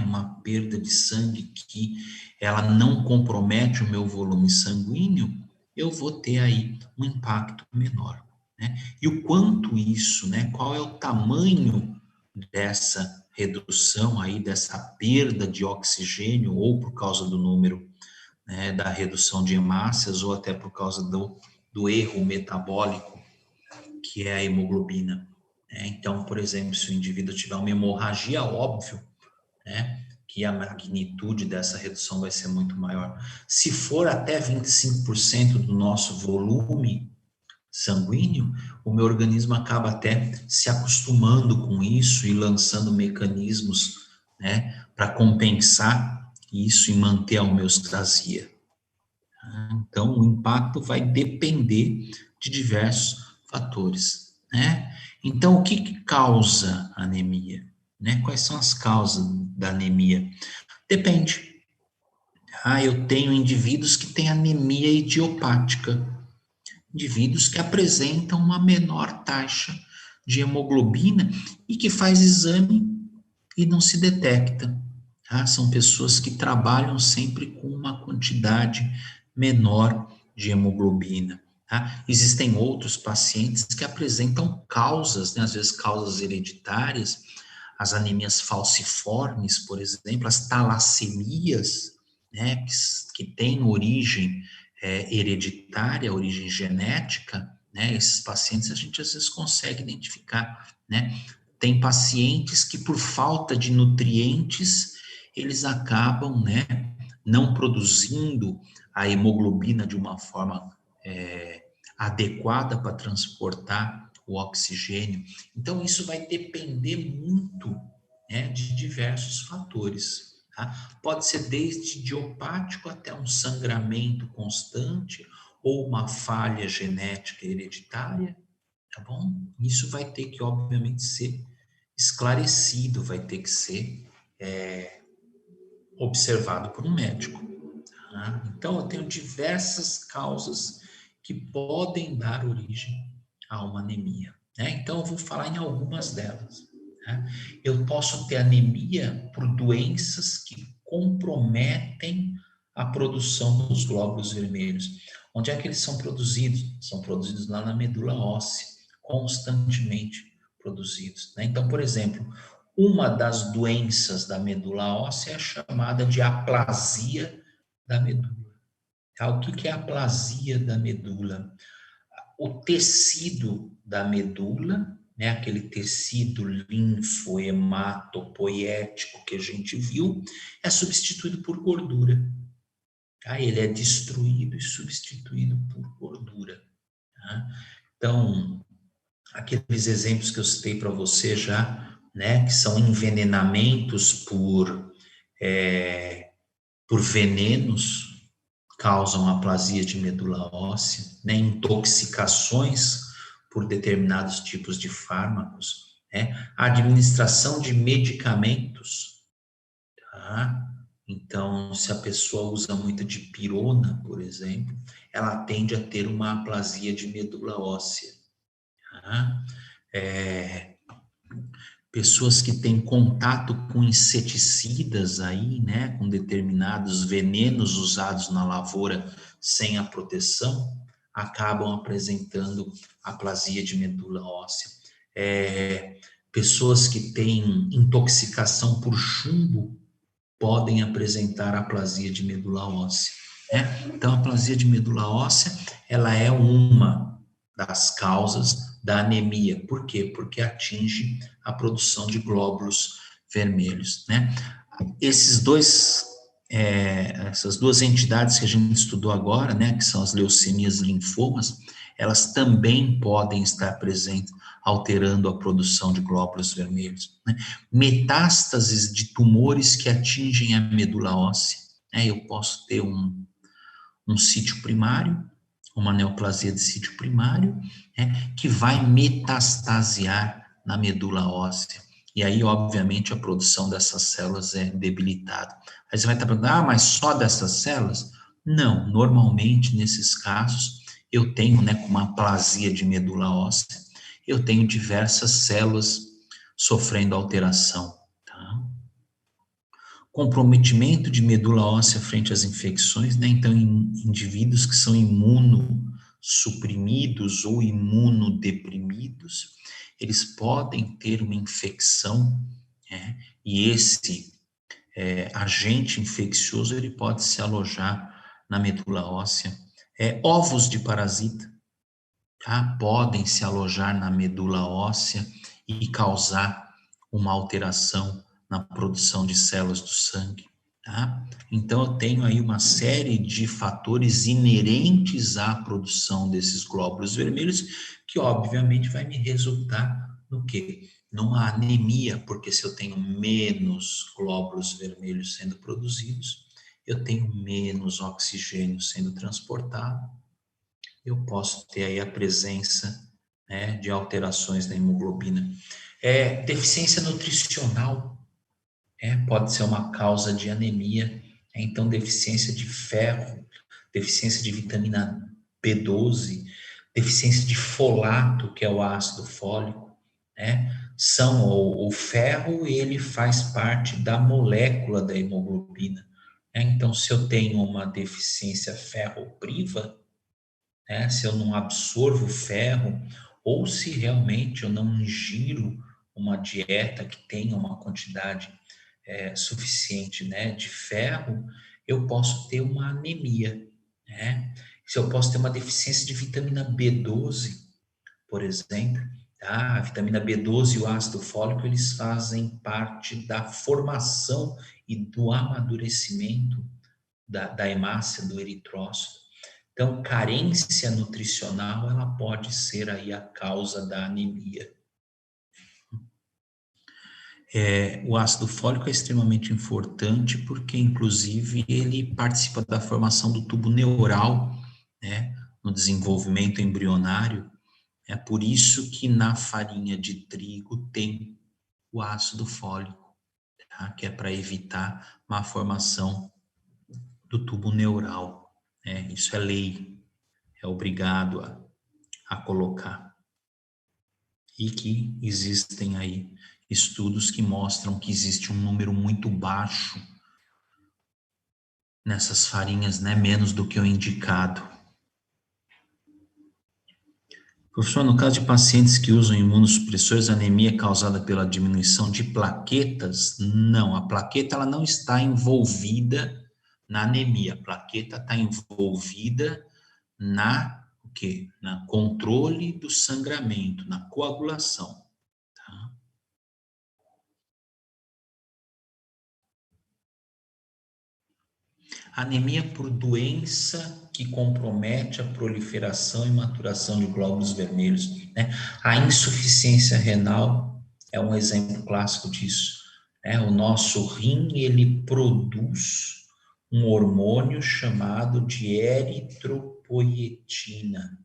uma perda de sangue que ela não compromete o meu volume sanguíneo, eu vou ter aí um impacto menor, né? E o quanto isso, né? Qual é o tamanho dessa redução aí, dessa perda de oxigênio, ou por causa do número, né, da redução de hemácias, ou até por causa do erro metabólico, que é a hemoglobina. Né? Então, por exemplo, se o indivíduo tiver uma hemorragia, óbvio, né, que a magnitude dessa redução vai ser muito maior. Se for até 25% do nosso volume sanguíneo, o meu organismo acaba até se acostumando com isso e lançando mecanismos, né, para compensar isso e manter a homeostasia. Então, o impacto vai depender de diversos fatores, né? Então, o que causa anemia? Né? Quais são as causas da anemia? Depende. Eu tenho indivíduos que têm anemia idiopática, indivíduos que apresentam uma menor taxa de hemoglobina e que faz exame e não se detecta. Tá? São pessoas que trabalham sempre com uma quantidade menor de hemoglobina. Tá? Existem outros pacientes que apresentam causas, né? Às vezes causas hereditárias, as anemias falciformes, por exemplo, as talassemias, né? que têm origem hereditária, origem genética, né? Esses pacientes a gente às vezes consegue identificar, né? Tem pacientes que por falta de nutrientes, eles acabam, né, não produzindo a hemoglobina de uma forma adequada para transportar o oxigênio. Então, isso vai depender muito, né, de diversos fatores. Tá? Pode ser desde idiopático até um sangramento constante ou uma falha genética hereditária, tá bom? Isso vai ter que, obviamente, ser esclarecido, vai ter que ser observado por um médico. Tá? Então, eu tenho diversas causas que podem dar origem a uma anemia. Né? Então, eu vou falar em algumas delas. Né? Eu posso ter anemia por doenças que comprometem a produção dos glóbulos vermelhos. Onde é que eles são produzidos? São produzidos lá na medula óssea, constantemente produzidos. Né? Então, por exemplo, uma das doenças da medula óssea é chamada de aplasia da medula. Tá? O que é a aplasia da medula? O tecido da medula, né, aquele tecido linfohematopoético que a gente viu, é substituído por gordura. Tá? Ele é destruído e substituído por gordura. Tá? Então, aqueles exemplos que eu citei para você já, né, que são envenenamentos por venenos, causam aplasia de medula óssea, né, intoxicações por determinados tipos de fármacos, né, a administração de medicamentos, tá? Então, se a pessoa usa muito de pirona, por exemplo, ela tende a ter uma aplasia de medula óssea, tá? Pessoas que têm contato com inseticidas aí, né, com determinados venenos usados na lavoura sem a proteção, acabam apresentando aplasia de medula óssea. Pessoas que têm intoxicação por chumbo podem apresentar aplasia de medula óssea, né? Então, a aplasia de medula óssea, ela é uma das causas da anemia. Por quê? Porque atinge a produção de glóbulos vermelhos, né? Essas duas entidades que a gente estudou agora, né, que são as leucemias e linfomas, elas também podem estar presentes, alterando a produção de glóbulos vermelhos, né? Metástases de tumores que atingem a medula óssea, né? Eu posso ter um sítio primário, uma neoplasia de sítio primário, né, que vai metastasear na medula óssea. E aí, obviamente, a produção dessas células é debilitada. Aí você vai estar perguntando, mas só dessas células? Não, normalmente, nesses casos, eu tenho, né, com uma aplasia de medula óssea, eu tenho diversas células sofrendo alteração, tá? Comprometimento de medula óssea frente às infecções, né? Então, em indivíduos que são imunossuprimidos ou imunodeprimidos, eles podem ter uma infecção, né? E esse agente infeccioso, ele pode se alojar na medula óssea. Ovos de parasita, tá? Podem se alojar na medula óssea e causar uma alteração na produção de células do sangue, tá? Então, eu tenho aí uma série de fatores inerentes à produção desses glóbulos vermelhos, que obviamente vai me resultar no quê? Numa anemia, porque se eu tenho menos glóbulos vermelhos sendo produzidos, eu tenho menos oxigênio sendo transportado, eu posso ter aí a presença, né, de alterações na hemoglobina. Deficiência nutricional, pode ser uma causa de anemia, então deficiência de ferro, deficiência de vitamina B12, deficiência de folato, que é o ácido fólico, né? O ferro, ele faz parte da molécula da hemoglobina, né? Então, se eu tenho uma deficiência ferropriva, né, se eu não absorvo ferro, ou se realmente eu não ingiro uma dieta que tenha uma quantidade suficiente, né, de ferro, eu posso ter uma anemia, né? Se eu posso ter uma deficiência de vitamina B12, por exemplo, tá? A vitamina B12 e o ácido fólico, eles fazem parte da formação e do amadurecimento da hemácia, do eritrócito. Então, carência nutricional, ela pode ser aí a causa da anemia. O ácido fólico é extremamente importante porque, inclusive, ele participa da formação do tubo neural, né, no desenvolvimento embrionário. É por isso que na farinha de trigo tem o ácido fólico, tá, que é para evitar uma formação do tubo neural, né? Isso é lei, é obrigado a colocar. E que existem aí estudos que mostram que existe um número muito baixo nessas farinhas, né, menos do que o indicado. Professor, no caso de pacientes que usam imunossupressores, a anemia é causada pela diminuição de plaquetas? Não, a plaqueta ela não está envolvida na anemia. A plaqueta está envolvida o quê? Na controle do sangramento, na coagulação. Tá? Anemia por doença que compromete a proliferação e maturação de glóbulos vermelhos, né? A insuficiência renal é um exemplo clássico disso, né? O nosso rim, ele produz um hormônio chamado de eritropoietina.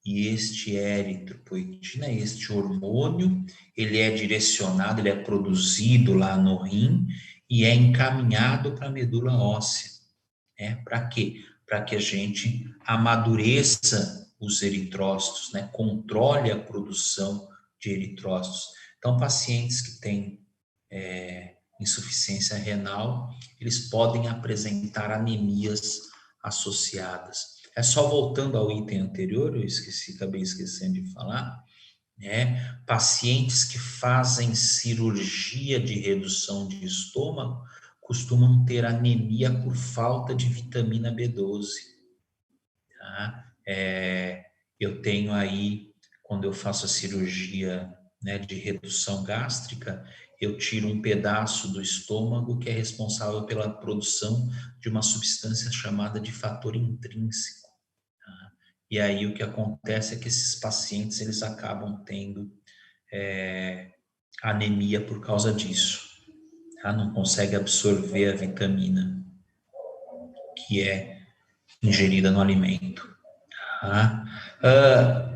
E este eritropoietina, este hormônio, ele é direcionado, ele é produzido lá no rim e é encaminhado para a medula óssea. Para quê? Para que a gente amadureça os eritrócitos, né? Controle a produção de eritrócitos. Então, pacientes que têm insuficiência renal, eles podem apresentar anemias associadas. É só voltando ao item anterior, eu acabei esquecendo de falar, pacientes que fazem cirurgia de redução de estômago costumam ter anemia por falta de vitamina B12. Tá? Eu tenho aí, quando eu faço a cirurgia, né, de redução gástrica, eu tiro um pedaço do estômago que é responsável pela produção de uma substância chamada de fator intrínseco. Tá? E aí o que acontece é que esses pacientes eles acabam tendo anemia por causa disso. Tá? Não consegue absorver a vitamina que é ingerida no alimento. Tá?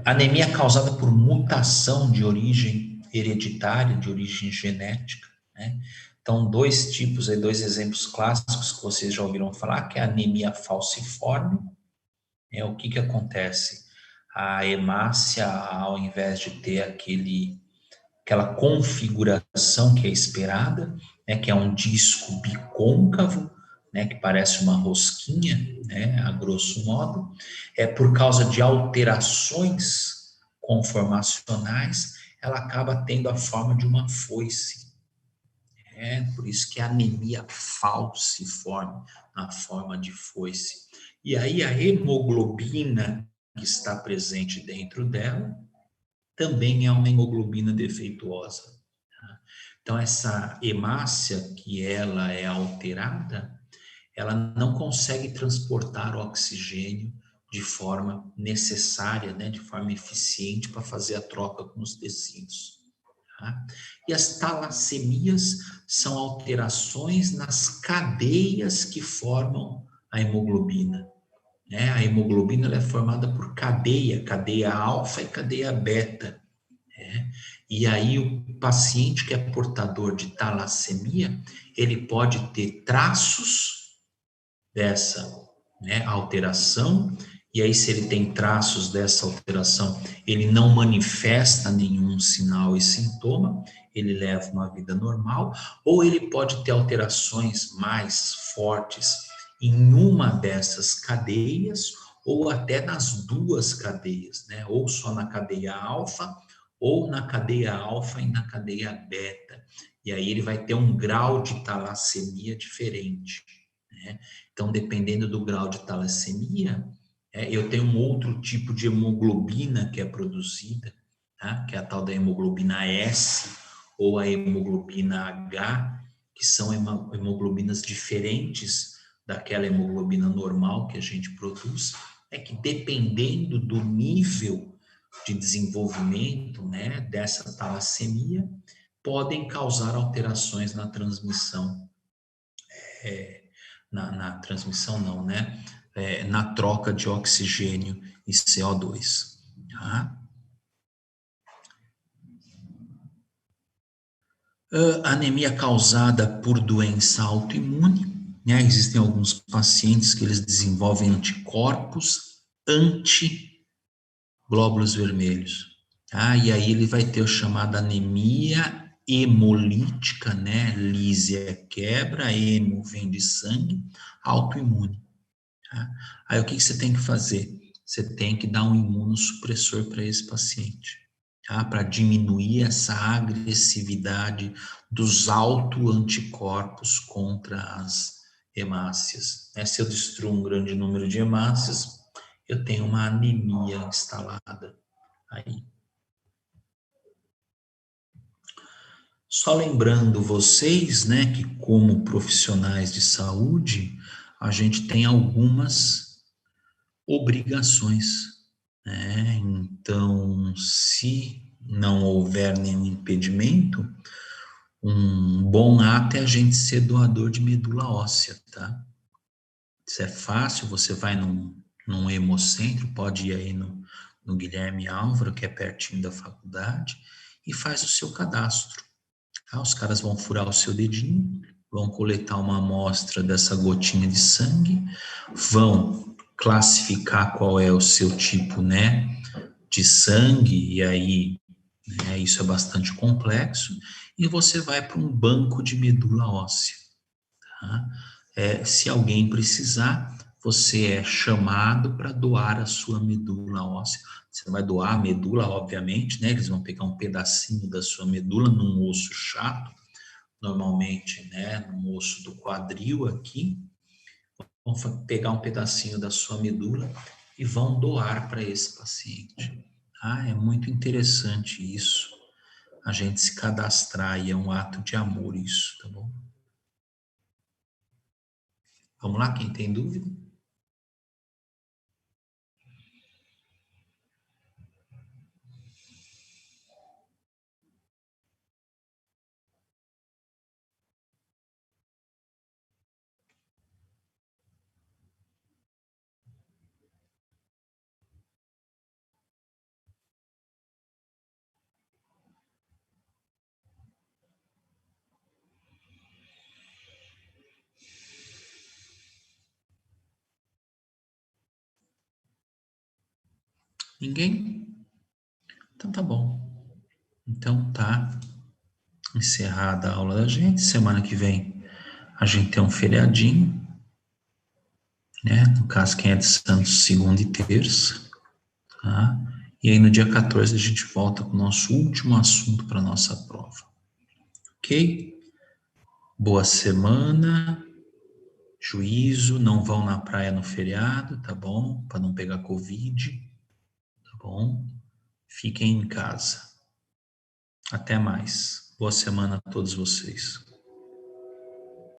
Anemia causada por mutação de origem hereditária, de origem genética, né? Então, dois tipos, aí, dois exemplos clássicos que vocês já ouviram falar, que é a anemia falciforme. O que acontece? A hemácia, ao invés de ter aquela configuração que é esperada, né, que é um disco bicôncavo, né, que parece uma rosquinha, né, a grosso modo, por causa de alterações conformacionais, ela acaba tendo a forma de uma foice. Por isso que é anemia falciforme, na forma de foice. E aí a hemoglobina que está presente dentro dela também é uma hemoglobina defeituosa. Tá? Então, essa hemácia, que ela é alterada, ela não consegue transportar o oxigênio de forma necessária, né, de forma eficiente para fazer a troca com os tecidos. Tá? E as talassemias são alterações nas cadeias que formam a hemoglobina. A hemoglobina ela é formada por cadeia alfa e cadeia beta. E aí o paciente que é portador de talassemia, ele pode ter traços dessa, alteração, e aí se ele tem traços dessa alteração, ele não manifesta nenhum sinal e sintoma, ele leva uma vida normal, ou ele pode ter alterações mais fortes em uma dessas cadeias, ou até nas duas cadeias, ou só na cadeia alfa, ou na cadeia alfa e na cadeia beta. E aí ele vai ter um grau de talassemia diferente. Então, dependendo do grau de talassemia, eu tenho um outro tipo de hemoglobina que é produzida, tá? Que é a tal da hemoglobina S ou a hemoglobina H, que são hemoglobinas diferentes daquela hemoglobina normal que a gente produz, que dependendo do nível de desenvolvimento, dessa talassemia, podem causar alterações na transmissão na transmissão não, na troca de oxigênio e CO2. Tá? Anemia causada por doença autoimune, existem alguns pacientes que eles desenvolvem anticorpos anti-glóbulos vermelhos. Tá? E aí ele vai ter o chamado anemia hemolítica, lise é quebra, hemo vem de sangue, autoimune. Tá? Aí o que você tem que fazer? Você tem que dar um imunossupressor para esse paciente, tá? Para diminuir essa agressividade dos autoanticorpos contra as hemácias. Se eu destruo um grande número de hemácias, eu tenho uma anemia instalada aí. Só lembrando vocês, que como profissionais de saúde, a gente tem algumas obrigações, né? Então, se não houver nenhum impedimento, um bom ato é a gente ser doador de medula óssea, tá? Isso é fácil, você vai num hemocentro, pode ir aí no Guilherme Álvaro, que é pertinho da faculdade, e faz o seu cadastro. Tá? Os caras vão furar o seu dedinho, vão coletar uma amostra dessa gotinha de sangue, vão classificar qual é o seu tipo, né, de sangue, e aí, né, isso é bastante complexo, e você vai para um banco de medula óssea. Tá? Se alguém precisar, você é chamado para doar a sua medula óssea. Você vai doar a medula, obviamente, né? Eles vão pegar um pedacinho da sua medula num osso chato, normalmente, né, no osso do quadril aqui, vão pegar um pedacinho da sua medula e vão doar para esse paciente. É muito interessante isso, a gente se cadastrar, e é um ato de amor isso, tá bom? Vamos lá, quem tem dúvida? Ninguém? Então tá bom. Então tá encerrada a aula da gente. Semana que vem a gente tem um feriadinho, né? No caso, quem é de Santos, segunda e terça, tá? E aí no dia 14 a gente volta com o nosso último assunto para nossa prova. Ok? Boa semana, juízo, não vão na praia no feriado, tá bom? Para não pegar Covid, tá bom? Fiquem em casa. Até mais. Boa semana a todos vocês.